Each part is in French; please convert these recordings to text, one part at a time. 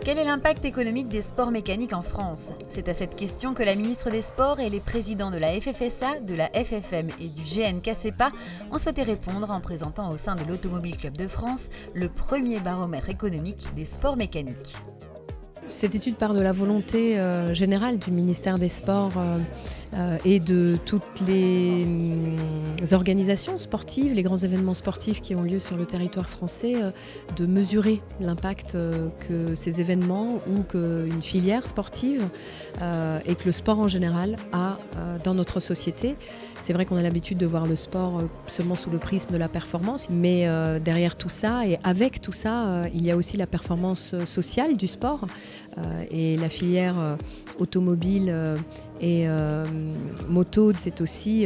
Quel est l'impact économique des sports mécaniques en France? C'est à cette question que la ministre des Sports et les présidents de la FFSA, de la FFM et du GNK-CEPA ont souhaité répondre en présentant au sein de l'Automobile Club de France le premier baromètre économique des sports mécaniques. Cette étude part de la volonté générale du ministère des Sports et de toutes les organisations sportives, les grands événements sportifs qui ont lieu sur le territoire français, de mesurer l'impact que ces événements ou qu'une filière sportive et que le sport en général a dans notre société. C'est vrai qu'on a l'habitude de voir le sport seulement sous le prisme de la performance, mais derrière tout ça et avec tout ça, il y a aussi la performance sociale du sport. Et la filière automobile et moto, c'est aussi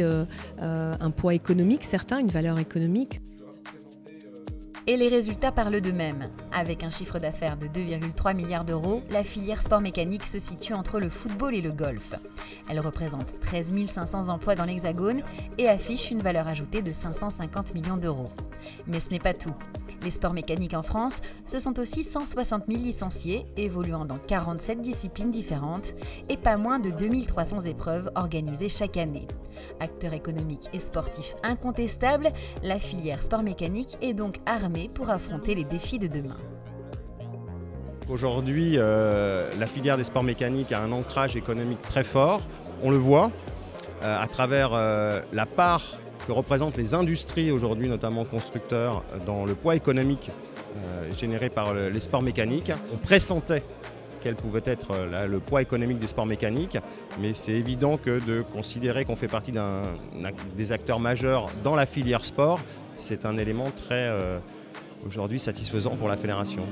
un poids économique certain, une valeur économique. Et les résultats parlent d'eux-mêmes. Avec un chiffre d'affaires de 2,3 milliards d'euros, la filière sport mécanique se situe entre le football et le golf. Elle représente 13 500 emplois dans l'Hexagone et affiche une valeur ajoutée de 550 millions d'euros. Mais ce n'est pas tout. Les sports mécaniques en France, ce sont aussi 160 000 licenciés évoluant dans 47 disciplines différentes et pas moins de 2300 épreuves organisées chaque année. Acteur économique et sportif incontestable, la filière sport mécanique est donc armée pour affronter les défis de demain. Aujourd'hui, la filière des sports mécaniques a un ancrage économique très fort. On le voit à travers la part que représentent les industries aujourd'hui, notamment constructeurs, dans le poids économique généré par les sports mécaniques. On pressentait quel pouvait être le poids économique des sports mécaniques, mais c'est évident que de considérer qu'on fait partie des acteurs majeurs dans la filière sport, c'est un élément très aujourd'hui satisfaisant pour la fédération.